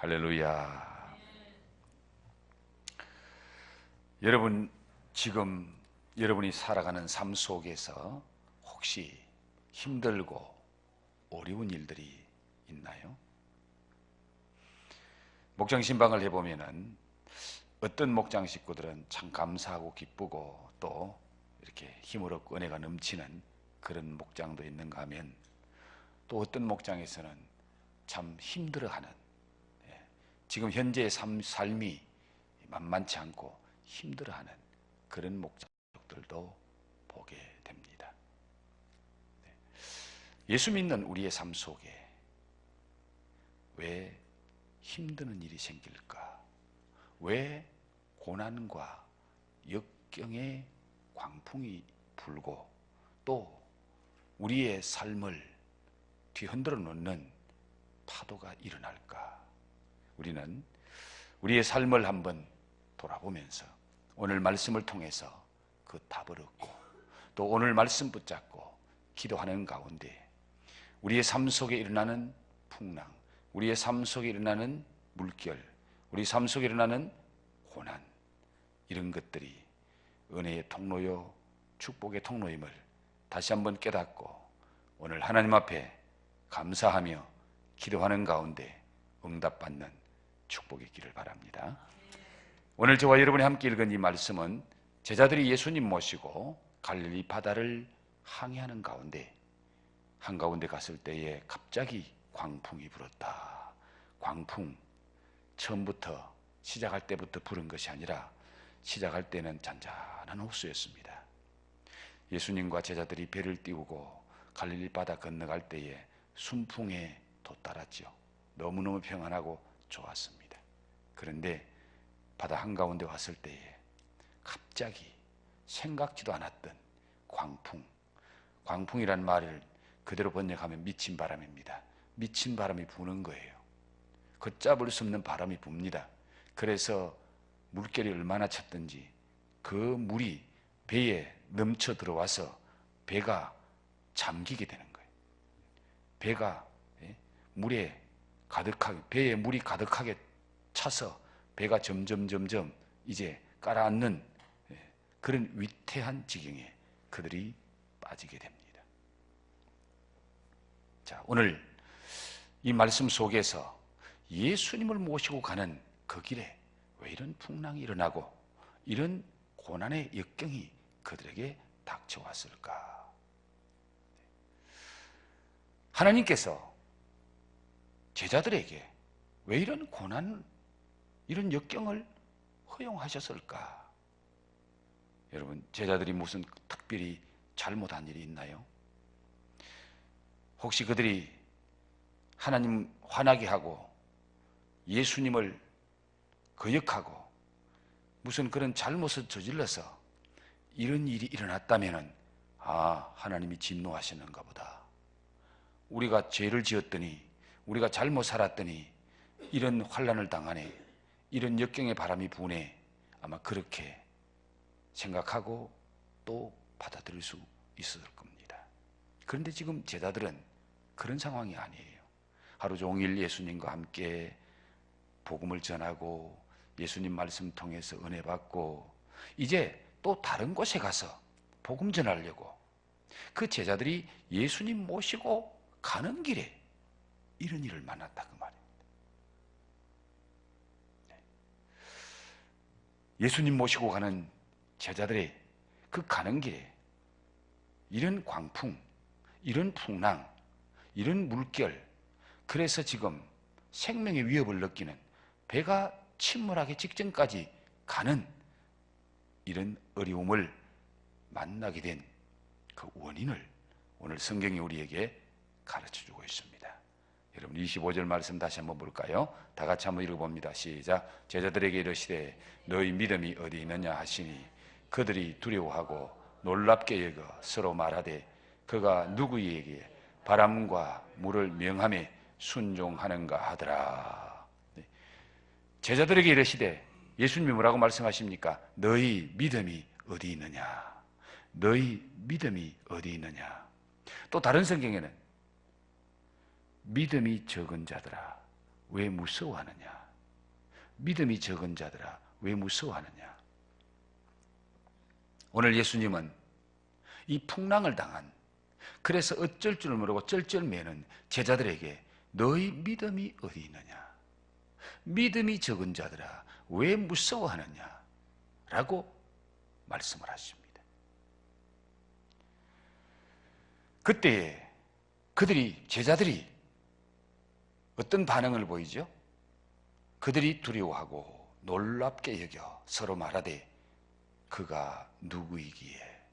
할렐루야. 여러분, 지금 여러분이 살아가는 삶 속에서 혹시 힘들고 어려운 일들이 있나요? 목장 신방을 해보면은 어떤 목장 식구들은 참 감사하고 기쁘고 또 이렇게 힘을 얻고 은혜가 넘치는 그런 목장도 있는가 하면, 또 어떤 목장에서는 참 힘들어하는, 지금 현재의 삶이 만만치 않고 힘들어하는 그런 목장들도 보게 됩니다. 예수 믿는 우리의 삶 속에 왜 힘드는 일이 생길까? 왜 고난과 역경의 광풍이 불고 또 우리의 삶을 뒤흔들어 놓는 파도가 일어날까? 우리는 우리의 삶을 한번 돌아보면서 오늘 말씀을 통해서 그 답을 얻고 또 오늘 말씀 붙잡고 기도하는 가운데 우리의 삶 속에 일어나는 풍랑, 우리의 삶 속에 일어나는 물결, 우리 삶 속에 일어나는 고난, 이런 것들이 은혜의 통로요 축복의 통로임을 다시 한번 깨닫고 오늘 하나님 앞에 감사하며 기도하는 가운데 응답받는 축복의 길을 바랍니다. 오늘 저와 여러분이 함께 읽은 이 말씀은 제자들이 예수님 모시고 갈릴리 바다를 항해하는 가운데 한가운데 갔을 때에 갑자기 광풍이 불었다. 광풍, 처음부터 시작할 때부터 부른 것이 아니라 시작할 때는 잔잔한 호수였습니다. 예수님과 제자들이 배를 띄우고 갈릴리 바다 건너갈 때에 순풍에 돛달았죠. 너무너무 평안하고 좋았습니다. 그런데 바다 한가운데 왔을 때에 갑자기 생각지도 않았던 광풍이란 말을 그대로 번역하면 미친 바람입니다. 미친 바람이 부는 거예요. 걷잡을 수 없는 바람이 붑니다. 그래서 물결이 얼마나 찼든지 그 물이 배에 넘쳐 들어와서 배가 잠기게 되는 거예요. 배가 물에 가득하게, 배에 물이 가득하게 차서 배가 점점 이제 가라앉는 그런 위태한 지경에 그들이 빠지게 됩니다. 자, 오늘 이 말씀 속에서 예수님을 모시고 가는 그 길에 왜 이런 풍랑이 일어나고 이런 고난의 역경이 그들에게 닥쳐왔을까? 하나님께서 제자들에게 왜 이런 고난, 이런 역경을 허용하셨을까? 여러분, 제자들이 무슨 특별히 잘못한 일이 있나요? 혹시 그들이 하나님 화나게 하고 예수님을 거역하고 무슨 그런 잘못을 저질러서 이런 일이 일어났다면, 하나님이 진노하시는가 보다. 우리가 죄를 지었더니, 우리가 잘못 살았더니 이런 환난을 당하네, 이런 역경의 바람이 부네, 아마 그렇게 생각하고 또 받아들일 수 있었을 겁니다. 그런데 지금 제자들은 그런 상황이 아니에요. 하루 종일 예수님과 함께 복음을 전하고 예수님 말씀 통해서 은혜 받고 이제 또 다른 곳에 가서 복음 전하려고 그 제자들이 예수님 모시고 가는 길에 이런 일을 만났다, 그 말입니다. 예수님 모시고 가는 제자들의 그 가는 길에 이런 광풍, 이런 풍랑, 이런 물결, 그래서 지금 생명의 위협을 느끼는, 배가 침몰하기 직전까지 가는 이런 어려움을 만나게 된 그 원인을 오늘 성경이 우리에게 가르쳐주고 있습니다. 여러분, 25절 말씀 다시 한번 볼까요? 다 같이 한번 읽어봅니다. 시작. 제자들에게 이르시되 너희 믿음이 어디 있느냐 하시니 그들이 두려워하고 놀랍게 여겨 서로 말하되 그가 누구에게 바람과 물을 명함에 순종하는가 하더라. 제자들에게 이르시되, 예수님이 뭐라고 말씀하십니까? 너희 믿음이 어디 있느냐? 너희 믿음이 어디 있느냐? 또 다른 성경에는 믿음이 적은 자들아 왜 무서워하느냐? 믿음이 적은 자들아 왜 무서워하느냐? 오늘 예수님은 이 풍랑을 당한, 그래서 어쩔 줄 모르고 쩔쩔매는 제자들에게 너희 믿음이 어디 있느냐? 믿음이 적은 자들아 왜 무서워하느냐? 라고 말씀을 하십니다. 그때에 제자들이 어떤 반응을 보이죠? 그들이 두려워하고 놀랍게 여겨 서로 말하되 그가 누구이기에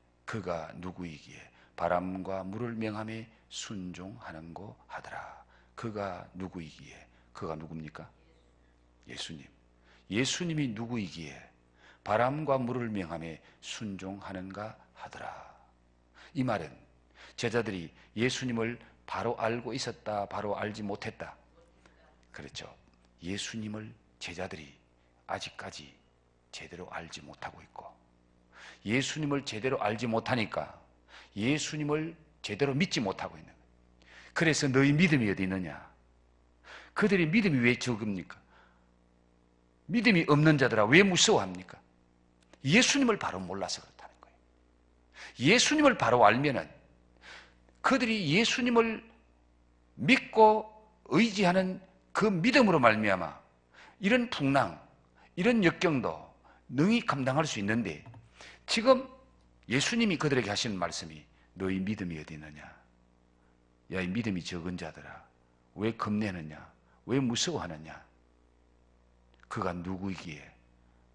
바람과 물을 명함에 순종하는고 하더라. 그가 누구이기에, 그가 누굽니까? 예수님. 예수님이 누구이기에 바람과 물을 명함에 순종하는가 하더라. 이 말은 제자들이 예수님을 바로 알고 있었다, 바로 알지 못했다. 그렇죠. 예수님을 제자들이 아직까지 제대로 알지 못하고 있고, 예수님을 제대로 알지 못하니까 예수님을 제대로 믿지 못하고 있는 거예요. 그래서 너희 믿음이 어디 있느냐? 그들의 믿음이 왜 적습니까? 믿음이 없는 자들아 왜 무서워합니까? 예수님을 바로 몰라서 그렇다는 거예요. 예수님을 바로 알면은 그들이 예수님을 믿고 의지하는 그 믿음으로 말미암아 이런 풍랑, 이런 역경도 능히 감당할 수 있는데, 지금 예수님이 그들에게 하시는 말씀이 너희 믿음이 어디 있느냐? 야, 이 믿음이 적은 자들아 왜 겁내느냐? 왜 무서워하느냐? 그가 누구이기에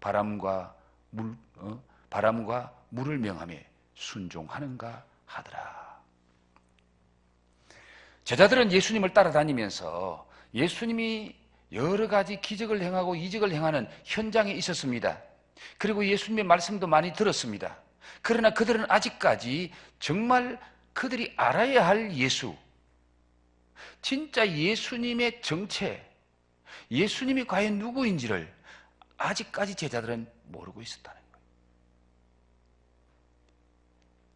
바람과 물을 명함에 순종하는가 하더라. 제자들은 예수님을 따라다니면서 예수님이 여러 가지 기적을 행하고 이적을 행하는 현장에 있었습니다. 그리고 예수님의 말씀도 많이 들었습니다. 그러나 그들은 아직까지 정말 그들이 알아야 할 예수, 진짜 예수님의 정체, 예수님이 과연 누구인지를 아직까지 제자들은 모르고 있었다는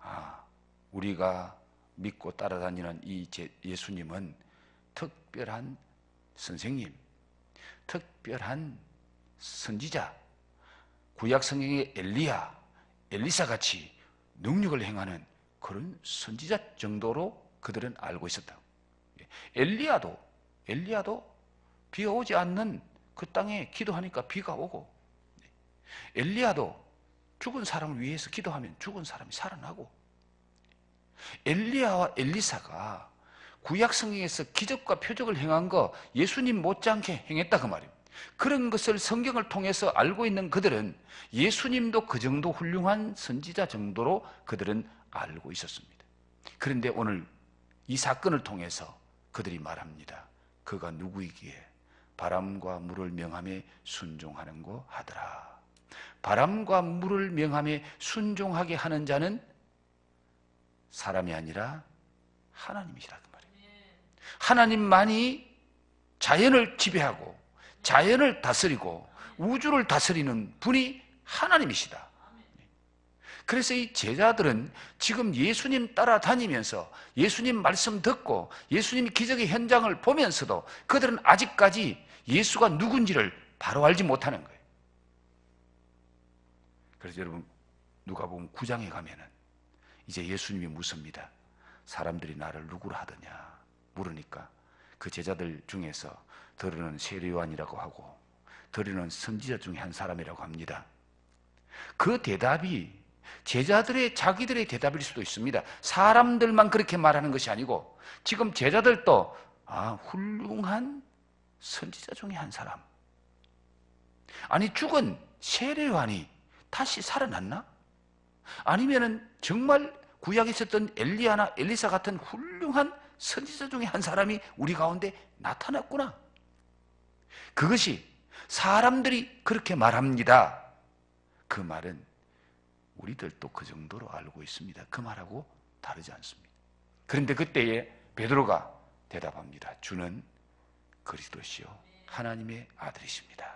거예요. 우리가 믿고 따라다니는 이 예수님은 특별한 선생님, 특별한 선지자, 구약 성경의 엘리야, 엘리사 같이 능력을 행하는 그런 선지자 정도로 그들은 알고 있었다. 엘리야도 비가 오지 않는 그 땅에 기도하니까 비가 오고, 엘리야도 죽은 사람을 위해서 기도하면 죽은 사람이 살아나고, 엘리야와 엘리사가 구약 성경에서 기적과 표적을 행한 거 예수님 못지않게 행했다 그 말이에요. 그런 것을 성경을 통해서 알고 있는 그들은 예수님도 그 정도 훌륭한 선지자 정도로 그들은 알고 있었습니다. 그런데 오늘 이 사건을 통해서 그들이 말합니다. 그가 누구이기에 바람과 물을 명함에 순종하는고 하더라. 바람과 물을 명함에 순종하게 하는 자는 사람이 아니라 하나님이시라 그 말이에요. 하나님만이 자연을 지배하고 자연을 다스리고 우주를 다스리는 분이 하나님이시다. 그래서 이 제자들은 지금 예수님 따라다니면서 예수님 말씀 듣고 예수님이 기적의 현장을 보면서도 그들은 아직까지 예수가 누군지를 바로 알지 못하는 거예요. 그래서 여러분, 누가복음 9장에 가면은 이제 예수님이 묻습니다. 사람들이 나를 누구로 하더냐 물으니까 그 제자들 중에서 들으는 세례요한이라고 하고 들으는 선지자 중에 한 사람이라고 합니다. 그 대답이 제자들의 자기들의 대답일 수도 있습니다. 사람들만 그렇게 말하는 것이 아니고 지금 제자들도 훌륭한 선지자 중에 한 사람, 아니 죽은 세례요한이 다시 살아났나? 아니면은 정말 구약에 있었던 엘리야나 엘리사 같은 훌륭한 선지자 중에 한 사람이 우리 가운데 나타났구나. 그것이 사람들이 그렇게 말합니다. 그 말은 우리들도 그 정도로 알고 있습니다. 그 말하고 다르지 않습니다. 그런데 그때에 베드로가 대답합니다. 주는 그리스도시요 하나님의 아들이십니다.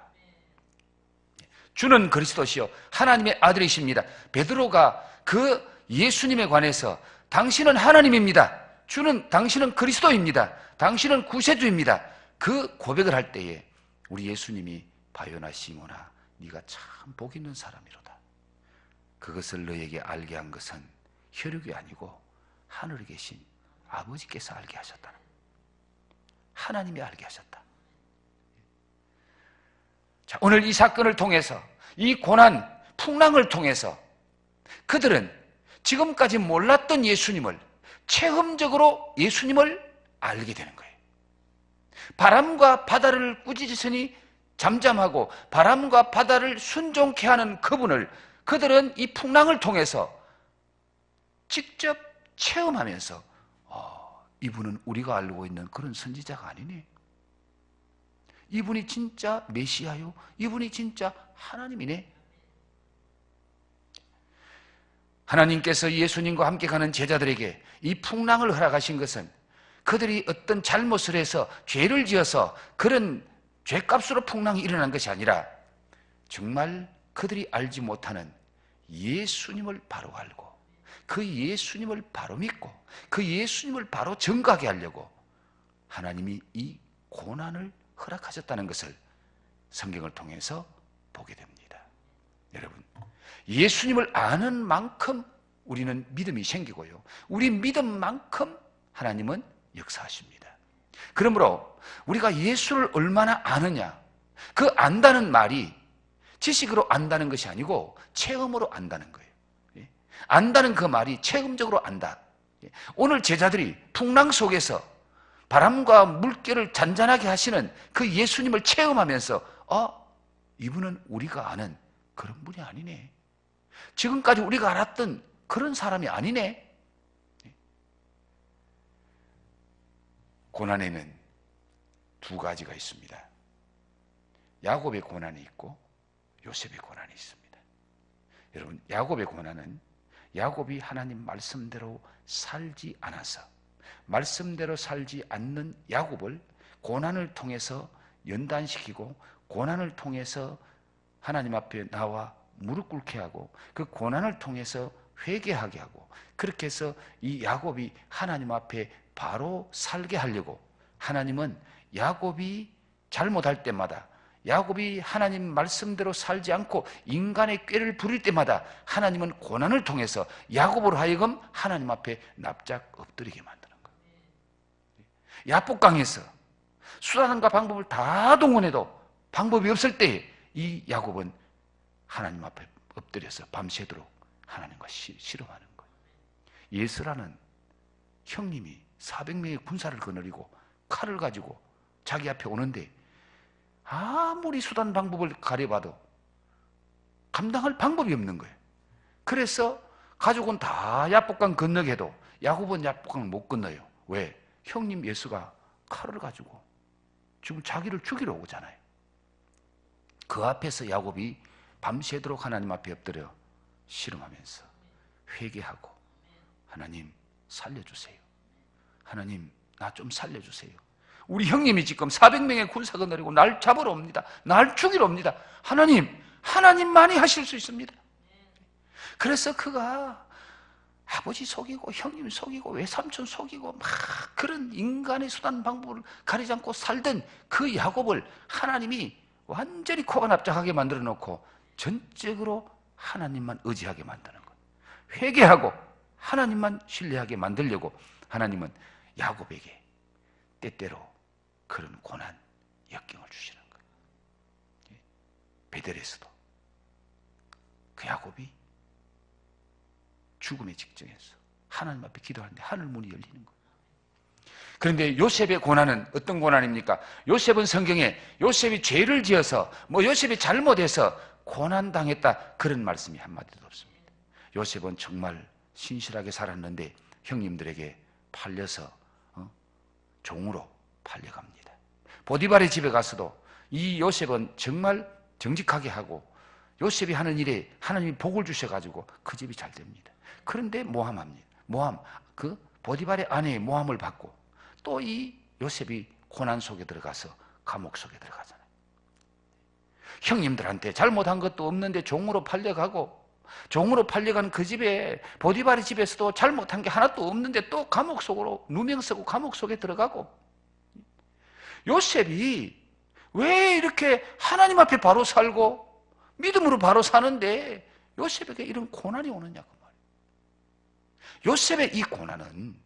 주는 그리스도시요 하나님의 아들이십니다. 베드로가 그 예수님에 관해서 당신은 하나님입니다. 당신은 그리스도입니다. 당신은 구세주입니다. 그 고백을 할 때에 우리 예수님이 바요나 시모나 네가 참 복 있는 사람이로다. 그것을 너에게 알게 한 것은 혈육이 아니고 하늘에 계신 아버지께서 알게 하셨다. 하나님이 알게 하셨다. 자, 오늘 이 사건을 통해서, 이 고난, 풍랑을 통해서 그들은 지금까지 몰랐던 예수님을, 체험적으로 예수님을 알게 되는 거예요. 바람과 바다를 꾸짖으시니 잠잠하고 바람과 바다를 순종케 하는 그분을 그들은 이 풍랑을 통해서 직접 체험하면서 이분은 우리가 알고 있는 그런 선지자가 아니네. 이분이 진짜 메시아요. 이분이 진짜 하나님이네. 하나님께서 예수님과 함께 가는 제자들에게 이 풍랑을 허락하신 것은 그들이 어떤 잘못을 해서 죄를 지어서 그런 죄값으로 풍랑이 일어난 것이 아니라 정말 그들이 알지 못하는 예수님을 바로 알고 그 예수님을 바로 믿고 그 예수님을 바로 증거하게 하려고 하나님이 이 고난을 허락하셨다는 것을 성경을 통해서 보게 됩니다. 여러분, 예수님을 아는 만큼 우리는 믿음이 생기고요, 우리 믿음만큼 하나님은 역사하십니다. 그러므로 우리가 예수를 얼마나 아느냐, 그 안다는 말이 지식으로 안다는 것이 아니고 체험으로 안다는 거예요. 안다는 그 말이 체험적으로 안다. 오늘 제자들이 풍랑 속에서 바람과 물결을 잔잔하게 하시는 그 예수님을 체험하면서 이분은 우리가 아는 그런 분이 아니네. 지금까지 우리가 알았던 그런 사람이 아니네. 고난에는 두 가지가 있습니다. 야곱의 고난이 있고 요셉의 고난이 있습니다. 여러분, 야곱의 고난은 야곱이 하나님 말씀대로 살지 않아서, 말씀대로 살지 않는 야곱을 고난을 통해서 연단시키고 고난을 통해서 하나님 앞에 나와 무릎 꿇게 하고 그 고난을 통해서 회개하게 하고, 그렇게 해서 이 야곱이 하나님 앞에 바로 살게 하려고 하나님은 야곱이 잘못할 때마다, 야곱이 하나님 말씀대로 살지 않고 인간의 꾀를 부릴 때마다 하나님은 고난을 통해서 야곱으로 하여금 하나님 앞에 납작 엎드리게 만드는 거예요. 야복강에서 수단과 방법을 다 동원해도 방법이 없을 때 이 야곱은 하나님 앞에 엎드려서 밤새도록 하나님과 씨름하는 거예요. 예스라는 형님이 400명의 군사를 거느리고 칼을 가지고 자기 앞에 오는데 아무리 수단 방법을 가려봐도 감당할 방법이 없는 거예요. 그래서 가족은 다 야복강 건너게도 야곱은 야복강을 못 건너요. 왜? 형님 예수가 칼을 가지고 지금 자기를 죽이러 오잖아요. 그 앞에서 야곱이 밤새도록 하나님 앞에 엎드려 씨름하면서 회개하고, 하나님 살려주세요. 하나님 나 좀 살려주세요. 우리 형님이 지금 400명의 군사가 내리고 날 잡으러 옵니다. 날 죽이러 옵니다. 하나님만이 하실 수 있습니다. 그래서 그가 아버지 속이고 형님 속이고 외삼촌 속이고 막 그런 인간의 수단 방법을 가리지 않고 살던 그 야곱을 하나님이 완전히 코가 납작하게 만들어 놓고 전적으로 하나님만 의지하게 만드는 거예요. 회개하고 하나님만 신뢰하게 만들려고 하나님은 야곱에게 때때로 그런 고난, 역경을 주시는 거예요. 베델에서도 그 야곱이 죽음의 직전에서 하나님 앞에 기도하는데 하늘 문이 열리는 거예요. 그런데 요셉의 고난은 어떤 고난입니까? 요셉은 성경에 요셉이 죄를 지어서 요셉이 잘못해서 고난당했다 그런 말씀이 한마디도 없습니다. 요셉은 정말 신실하게 살았는데 형님들에게 팔려서 종으로 팔려갑니다. 보디발의 집에 가서도 이 요셉은 정말 정직하게 하고 요셉이 하는 일에 하나님이 복을 주셔가지고 그 집이 잘 됩니다. 그런데 모함합니다. 그 보디발의 아내의 모함을 받고 또 이 요셉이 고난 속에 들어가서 감옥 속에 들어가잖아요. 형님들한테 잘못한 것도 없는데 종으로 팔려가고, 종으로 팔려간 그 집에 보디발의 집에서도 잘못한 게 하나도 없는데 또 감옥 속으로 누명 쓰고 감옥 속에 들어가고, 요셉이 왜 이렇게 하나님 앞에 바로 살고 믿음으로 바로 사는데 요셉에게 이런 고난이 오느냐고 말이에요. 요셉의 이 고난은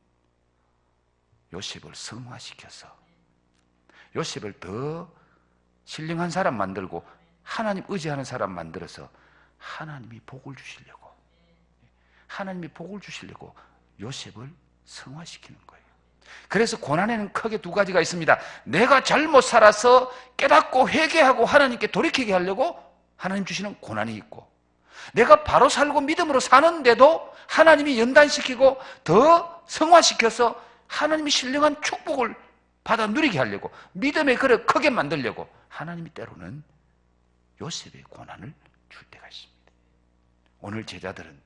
요셉을 성화시켜서 요셉을 더 신령한 사람 만들고 하나님 의지하는 사람 만들어서 하나님이 복을 주시려고, 하나님이 복을 주시려고 요셉을 성화시키는 거예요. 그래서 고난에는 크게 두 가지가 있습니다. 내가 잘못 살아서 깨닫고 회개하고 하나님께 돌이키게 하려고 하나님 주시는 고난이 있고, 내가 바로 살고 믿음으로 사는데도 하나님이 연단시키고 더 성화시켜서 하나님이 신령한 축복을 받아 누리게 하려고, 믿음의 그릇 크게 만들려고 하나님이 때로는 요셉의 고난을 줄 때가 있습니다. 오늘 제자들은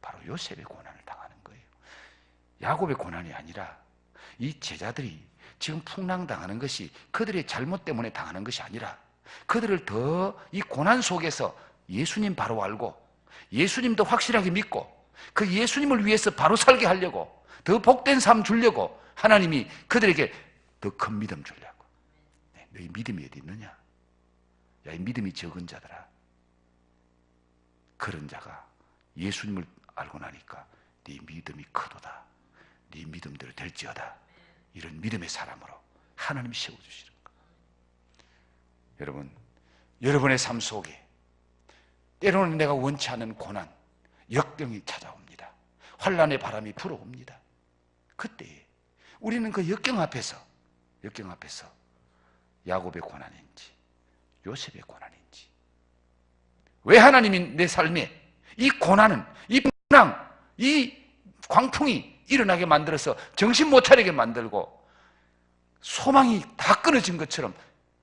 바로 요셉의 고난을 당하는 거예요. 야곱의 고난이 아니라 이 제자들이 지금 풍랑당하는 것이 그들의 잘못 때문에 당하는 것이 아니라 그들을 더 이 고난 속에서 예수님 바로 알고 예수님도 확실하게 믿고 그 예수님을 위해서 바로 살게 하려고, 더 복된 삶 주려고 하나님이 그들에게 더 큰 믿음 주려고. 너희 믿음이 어디 있느냐? 야, 이 믿음이 적은 자들아, 그런 자가 예수님을 알고 나니까 네 믿음이 크도다, 네 믿음대로 될지어다, 이런 믿음의 사람으로 하나님이 세워주시는 거예요. 여러분, 여러분의 삶 속에 때로는 내가 원치 않은 고난, 역경이 찾아옵니다. 환난의 바람이 불어옵니다. 그때 우리는 그 역경 앞에서 야곱의 고난인지 요셉의 고난인지, 왜 하나님이 내 삶에 이 고난은, 이 풍랑, 이 광풍이 일어나게 만들어서 정신 못 차리게 만들고 소망이 다 끊어진 것처럼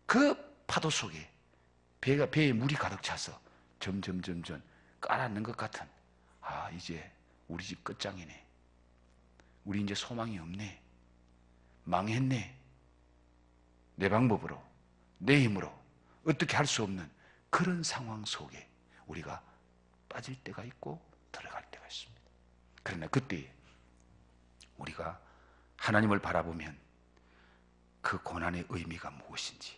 그 파도 속에 배에 물이 가득 차서 점점 깔아앉는 것 같은, 이제 우리 집 끝장이네, 우리 이제 소망이 없네, 망했네, 내 방법으로 내 힘으로 어떻게 할 수 없는 그런 상황 속에 우리가 빠질 때가 있고 들어갈 때가 있습니다. 그러나 그때 우리가 하나님을 바라보면 그 고난의 의미가 무엇인지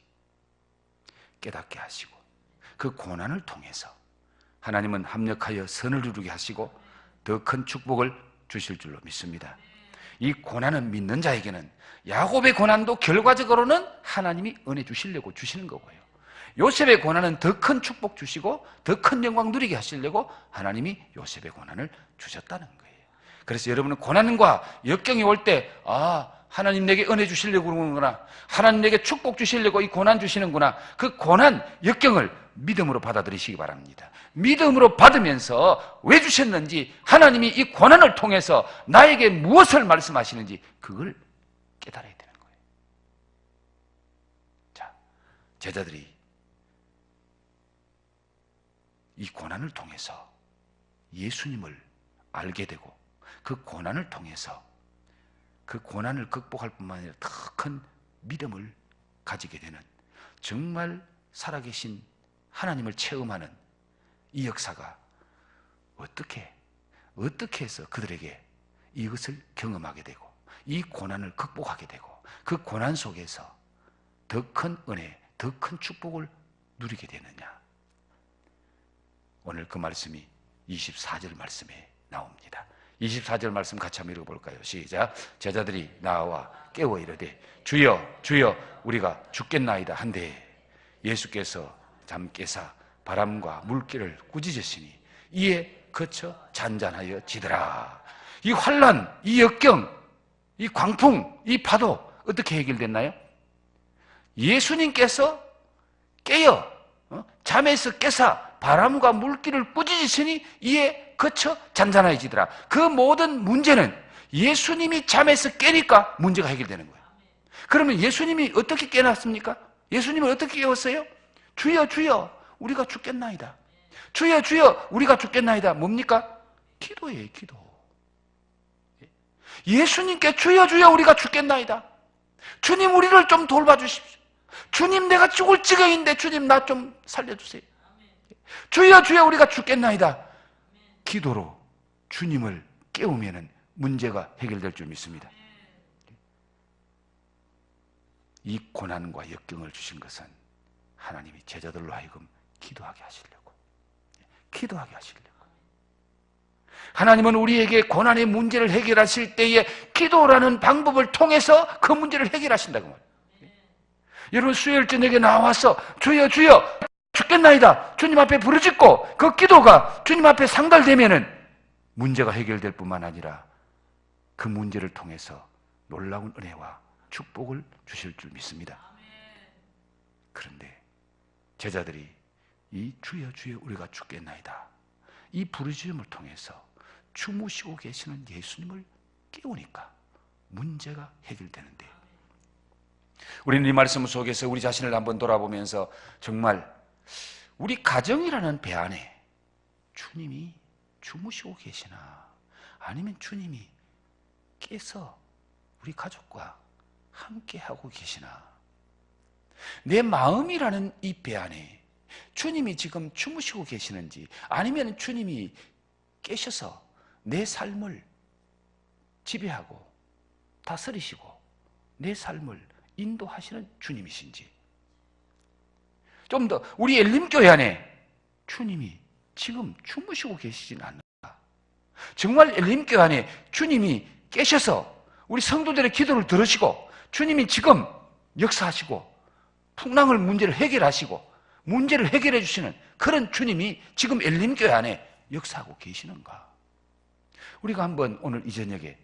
깨닫게 하시고, 그 고난을 통해서 하나님은 합력하여 선을 이루게 하시고 더 큰 축복을 주실 줄로 믿습니다. 이 고난은 믿는 자에게는, 야곱의 고난도 결과적으로는 하나님이 은혜 주시려고 주시는 거고요, 요셉의 고난은 더 큰 축복 주시고 더 큰 영광 누리게 하시려고 하나님이 요셉의 고난을 주셨다는 거예요. 그래서 여러분은 고난과 역경이 올 때, 하나님 내게 은혜 주시려고 그러는구나, 하나님 내게 축복 주시려고 이 고난 주시는구나, 그 고난, 역경을 믿음으로 받아들이시기 바랍니다. 믿음으로 받으면서 왜 주셨는지, 하나님이 이 고난을 통해서 나에게 무엇을 말씀하시는지 그걸 깨달아야 되는 거예요. 자, 제자들이 이 고난을 통해서 예수님을 알게 되고 그 고난을 통해서 그 고난을 극복할 뿐만 아니라 더 큰 믿음을 가지게 되는, 정말 살아계신 하나님을 체험하는 이 역사가 어떻게 해서 그들에게 이것을 경험하게 되고 이 고난을 극복하게 되고 그 고난 속에서 더 큰 은혜, 더 큰 축복을 누리게 되느냐. 오늘 그 말씀이 24절 말씀에 나옵니다. 24절 말씀 같이 한번 읽어볼까요? 시작. 제자들이 나와 깨워 이르되 주여 주여 우리가 죽겠나이다 한데 예수께서 잠 깨사 바람과 물결을 꾸짖으시니 이에 그쳐 잔잔하여 지더라. 이 환난, 이 역경, 이 광풍, 이 파도 어떻게 해결됐나요? 예수님께서 깨어 잠에서 깨사 바람과 물길을 꾸짖으시니 이에 그쳐 잔잔해지더라. 그 모든 문제는 예수님이 잠에서 깨니까 문제가 해결되는 거예요. 그러면 예수님이 어떻게 깨놨습니까? 예수님을 어떻게 깨웠어요? 주여 주여 우리가 죽겠나이다. 주여 주여 우리가 죽겠나이다. 뭡니까? 기도예요, 기도. 예수님께 주여 주여 우리가 죽겠나이다. 주님 우리를 좀 돌봐주십시오. 주님 내가 죽을 지경인데 주님 나 좀 살려주세요. 주여 주여 우리가 죽겠나이다. 기도로 주님을 깨우면 문제가 해결될 줄 믿습니다. 이 고난과 역경을 주신 것은 하나님이 제자들로 하여금 기도하게 하시려고, 기도하게 하시려고. 하나님은 우리에게 고난의 문제를 해결하실 때에 기도라는 방법을 통해서 그 문제를 해결하신다고 말이에요. 여러분, 수요일 저녁에 나와서 주여 주여 죽겠나이다 주님 앞에 부르짖고 그 기도가 주님 앞에 상달되면은 문제가 해결될 뿐만 아니라 그 문제를 통해서 놀라운 은혜와 축복을 주실 줄 믿습니다. 그런데 제자들이 이 주여 주여 우리가 죽겠나이다 이 부르짖음을 통해서 주무시고 계시는 예수님을 깨우니까 문제가 해결되는데, 우리는 이 말씀 속에서 우리 자신을 한번 돌아보면서 정말 우리 가정이라는 배 안에 주님이 주무시고 계시나, 아니면 주님이 깨서 우리 가족과 함께 하고 계시나, 내 마음이라는 이 배 안에 주님이 지금 주무시고 계시는지, 아니면 주님이 깨셔서 내 삶을 지배하고 다스리시고 내 삶을 인도하시는 주님이신지, 좀 더 우리 엘림교회 안에 주님이 지금 주무시고 계시진 않는가? 정말 엘림교회 안에 주님이 깨셔서 우리 성도들의 기도를 들으시고 주님이 지금 역사하시고 풍랑을 문제를 해결하시고 문제를 해결해 주시는 그런 주님이 지금 엘림교회 안에 역사하고 계시는가? 우리가 한번 오늘 이 저녁에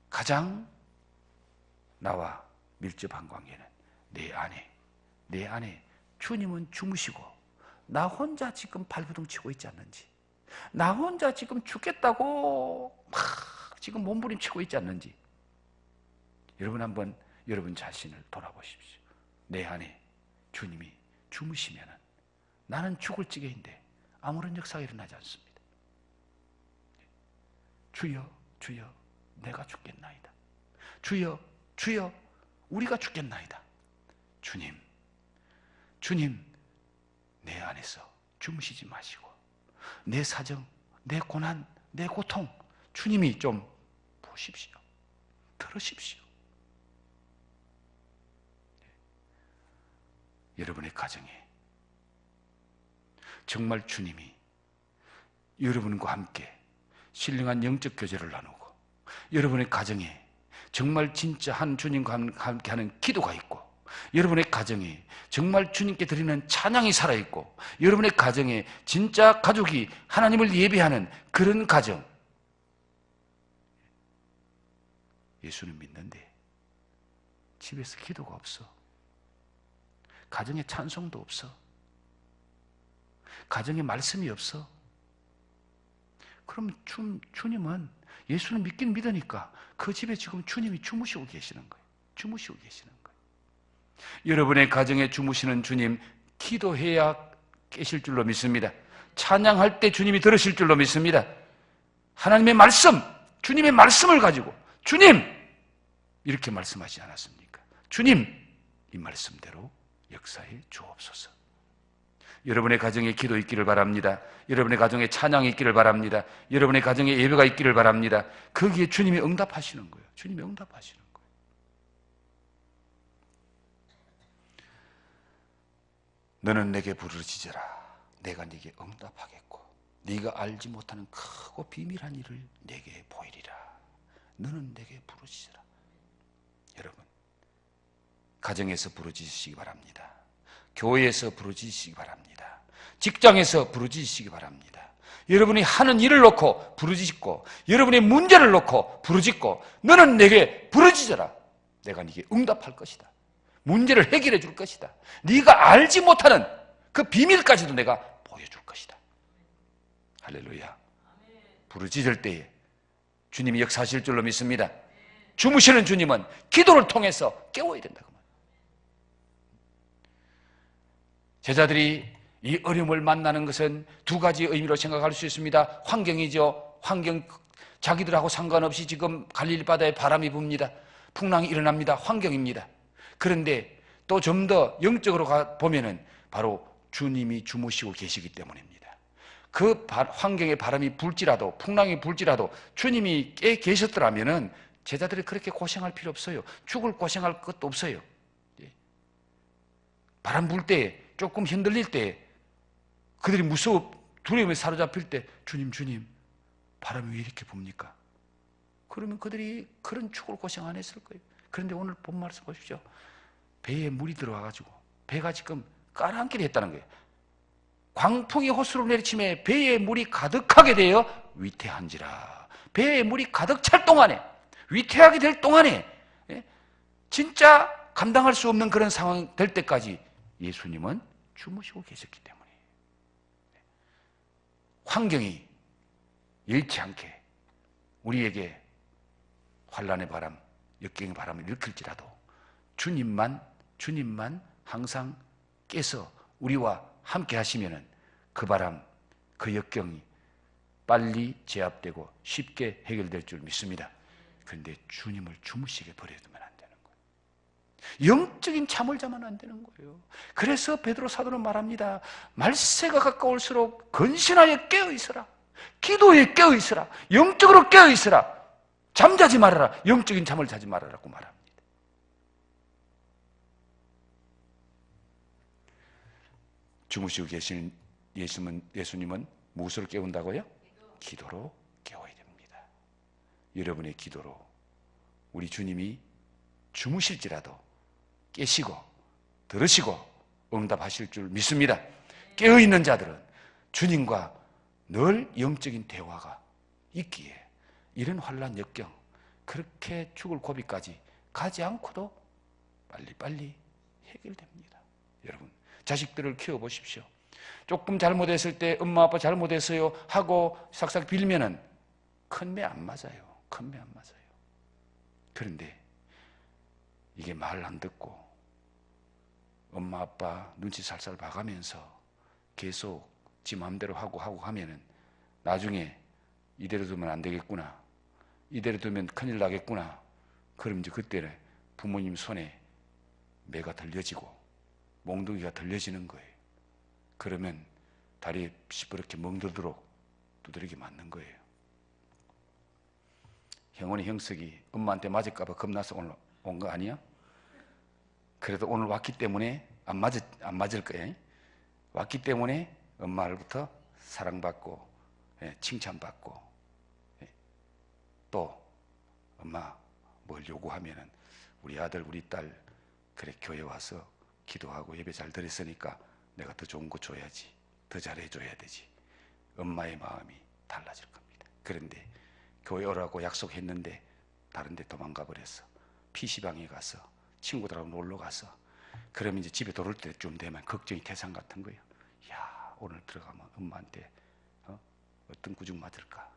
가장 나와 밀접한 관계는 내 안에 주님은 주무시고 나 혼자 지금 발버둥 치고 있지 않는지, 나 혼자 지금 죽겠다고 막 지금 몸부림치고 있지 않는지, 여러분 한번 여러분 자신을 돌아보십시오. 내 안에 주님이 주무시면 나는 죽을 지경인데 아무런 역사가 일어나지 않습니다. 주여 주여 내가 죽겠나이다. 주여 주여 우리가 죽겠나이다. 주님 내 안에서 주무시지 마시고 내 사정, 내 고난, 내 고통 주님이 좀 보십시오. 들으십시오. 여러분의 가정에 정말 주님이 여러분과 함께 신령한 영적 교제를 나누고, 여러분의 가정에 정말 진짜 한 주님과 함께하는 기도가 있고, 여러분의 가정에 정말 주님께 드리는 찬양이 살아있고, 여러분의 가정에 진짜 가족이 하나님을 예배하는 그런 가정, 예수는 믿는데 집에서 기도가 없어. 가정에 찬송도 없어. 가정에 말씀이 없어. 그럼 주님은, 예수는 믿긴 믿으니까 그 집에 지금 주님이 주무시고 계시는 거예요. 주무시고 계시는 거예요. 여러분의 가정에 주무시는 주님, 기도해야 깨실 줄로 믿습니다. 찬양할 때 주님이 들으실 줄로 믿습니다. 하나님의 말씀, 주님의 말씀을 가지고 주님! 이렇게 말씀하지 않았습니까? 주님! 이 말씀대로 역사해 주옵소서. 여러분의 가정에 기도 있기를 바랍니다. 여러분의 가정에 찬양이 있기를 바랍니다. 여러분의 가정에 예배가 있기를 바랍니다. 거기에 주님이 응답하시는 거예요. 주님이 응답하시는 거예요. 너는 내게 부르짖으라. 내가 네게 응답하겠고 네가 알지 못하는 크고 비밀한 일을 내게 보이리라. 너는 내게 부르짖으라. 여러분, 가정에서 부르짖으시기 바랍니다. 교회에서 부르짖으시기 바랍니다. 직장에서 부르짖으시기 바랍니다. 여러분이 하는 일을 놓고 부르짖고, 여러분의 문제를 놓고 부르짖고, 너는 내게 부르짖어라. 내가 네게 응답할 것이다. 문제를 해결해 줄 것이다. 네가 알지 못하는 그 비밀까지도 내가 보여줄 것이다. 할렐루야. 부르짖을 때에 주님이 역사하실 줄로 믿습니다. 주무시는 주님은 기도를 통해서 깨워야 된다고. 제자들이 이 어려움을 만나는 것은 두 가지 의미로 생각할 수 있습니다. 환경이죠. 자기들하고 상관없이 지금 갈릴리 바다에 바람이 붑니다. 풍랑이 일어납니다. 환경입니다. 그런데 또 좀 더 영적으로 보면은 바로 주님이 주무시고 계시기 때문입니다. 그 환경에 바람이 불지라도, 풍랑이 불지라도 주님이 깨 계셨더라면은 제자들이 그렇게 고생할 필요 없어요. 죽을 고생할 것도 없어요. 바람 불 때, 조금 흔들릴 때, 그들이 무서워 두려움에 사로잡힐 때, 주님, 바람이 왜 이렇게 붑니까? 그러면 그들이 그런 죽을 고생 안 했을 거예요. 그런데 오늘 본 말씀 보십시오. 배에 물이 들어와가지고 배가 지금 까랑끼리 했다는 거예요. 광풍이 호수로 내리침에 배에 물이 가득하게 되어 위태한지라. 배에 물이 가득 찰 동안에, 위태하게 될 동안에, 진짜 감당할 수 없는 그런 상황이 될 때까지 예수님은 주무시고 계셨기 때문에 환경이 여의치 않게 우리에게 환난의 바람, 역경의 바람을 일으킬지라도 주님만 항상 깨서 우리와 함께 하시면은 그 바람, 그 역경이 빨리 제압되고 쉽게 해결될 줄 믿습니다. 그런데 주님을 주무시게 버려두면 안 되는 거예요. 영적인 잠을 자면 안 되는 거예요. 그래서 베드로 사도는 말합니다. 말세가 가까울수록 근신하여 깨어있으라. 기도에 깨어있으라. 영적으로 깨어있으라. 잠자지 말아라. 영적인 잠을 자지 말아라고 말합니다. 주무시고 계신 예수님은 무엇으로 깨운다고요? 기도로 깨워야 됩니다. 여러분의 기도로 우리 주님이 주무실지라도 깨시고 들으시고 응답하실 줄 믿습니다. 깨어있는 자들은 주님과 늘 영적인 대화가 있기에 이런 환난 역경, 그렇게 죽을 고비까지 가지 않고도 빨리 해결됩니다. 여러분, 자식들을 키워보십시오. 조금 잘못했을 때 엄마 아빠 잘못했어요 하고 싹싹 빌면은 큰 매 안 맞아요. 큰 매 안 맞아요. 그런데 이게 말 안 듣고 엄마 아빠 눈치 살살 봐가면서 계속 지 마음대로 하고 하면은 나중에 이대로 두면 안 되겠구나, 이대로 두면 큰일 나겠구나. 그럼 이제 그때는 부모님 손에 매가 들려지고 몽둥이가 들려지는 거예요. 그러면 다리에 시퍼렇게 멍들도록 두드리게 맞는 거예요. 형원이 형석이 엄마한테 맞을까봐 겁나서 오늘 온 거 아니야? 그래도 오늘 왔기 때문에 안 맞을 거예요. 왔기 때문에 엄마로부터 사랑받고 칭찬받고 또 엄마 뭘 요구하면은 우리 아들 우리 딸 그래 교회 와서 기도하고 예배 잘 드렸으니까 내가 더 좋은 거 줘야지, 더 잘해줘야 되지. 엄마의 마음이 달라질 겁니다. 그런데 교회 오라고 약속했는데 다른 데 도망가 버렸어. PC방에 가서 친구들하고 놀러 가서 그러면 이제 집에 돌아올 때쯤 되면 걱정이 태산 같은 거예요. 야, 오늘 들어가면 엄마한테 어떤 구중 맞을까?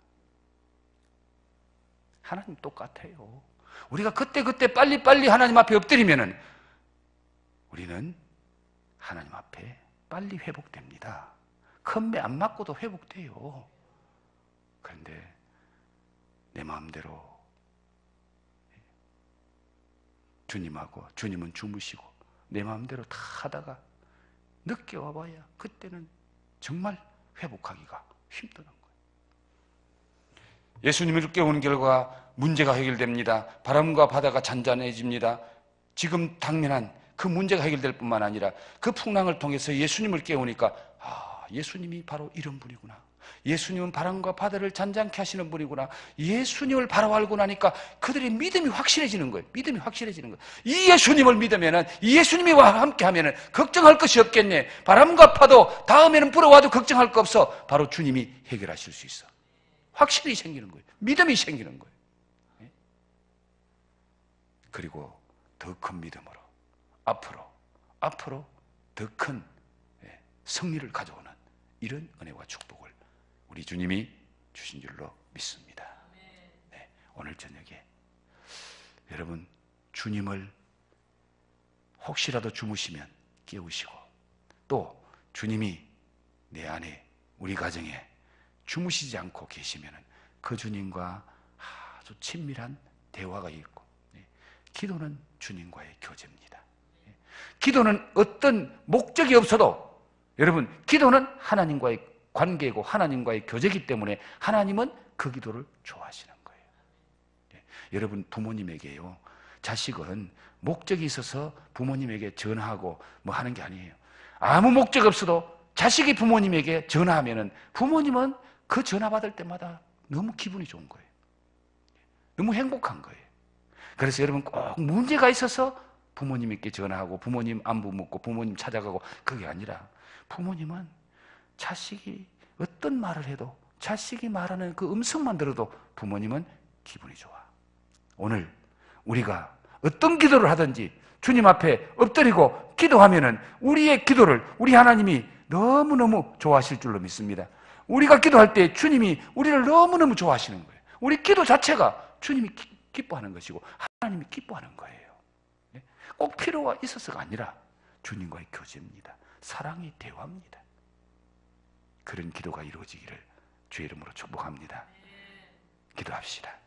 하나님 똑같아요. 우리가 그때 빨리 하나님 앞에 엎드리면은 우리는 하나님 앞에 빨리 회복됩니다. 큰 매 안 맞고도 회복돼요. 그런데 내 마음대로 주님은 주무시고 내 마음대로 다 하다가 늦게 와봐야 그때는 정말 회복하기가 힘드는 거예요. 예수님을 깨우는 결과 문제가 해결됩니다. 바람과 바다가 잔잔해집니다. 지금 당면한 그 문제가 해결될 뿐만 아니라 그 풍랑을 통해서 예수님을 깨우니까 예수님이 바로 이런 분이구나. 예수님은 바람과 바다를 잔잔케 하시는 분이구나. 예수님을 바로 알고 나니까 그들의 믿음이 확실해지는 거예요. 믿음이 확실해지는 거예요. 이 예수님을 믿으면은, 이 예수님과 함께 하면은 걱정할 것이 없겠네. 바람과 파도 다음에는 불어와도 걱정할 거 없어. 바로 주님이 해결하실 수 있어. 확실히 생기는 거예요. 믿음이 생기는 거예요. 그리고 더 큰 믿음으로 앞으로 더 큰 승리를 가져오는 이런 은혜와 축복을 우리 주님이 주신 줄로 믿습니다. 네, 오늘 저녁에 여러분 주님을 혹시라도 주무시면 깨우시고 또 주님이 내 안에 우리 가정에 주무시지 않고 계시면 그 주님과 아주 친밀한 대화가 있고, 기도는 주님과의 교제입니다. 기도는 어떤 목적이 없어도 여러분 기도는 하나님과의 관계이고 하나님과의 교제이기 때문에 하나님은 그 기도를 좋아하시는 거예요. 여러분 부모님에게요, 자식은 목적이 있어서 부모님에게 전화하고 뭐 하는 게 아니에요. 아무 목적 없어도 자식이 부모님에게 전화하면은 부모님은 그 전화 받을 때마다 너무 기분이 좋은 거예요. 너무 행복한 거예요. 그래서 여러분 꼭 문제가 있어서 부모님께 전화하고 부모님 안부 묻고 부모님 찾아가고 그게 아니라 부모님은 자식이 어떤 말을 해도 자식이 말하는 그 음성만 들어도 부모님은 기분이 좋아. 오늘 우리가 어떤 기도를 하든지 주님 앞에 엎드리고 기도하면은 우리의 기도를 우리 하나님이 너무너무 좋아하실 줄로 믿습니다. 우리가 기도할 때 주님이 우리를 너무너무 좋아하시는 거예요. 우리 기도 자체가 주님이 기뻐하는 것이고 하나님이 기뻐하는 거예요. 꼭 필요가 있어서가 아니라 주님과의 교제입니다. 사랑의 대화입니다. 그런 기도가 이루어지기를 주의 이름으로 축복합니다. 기도합시다.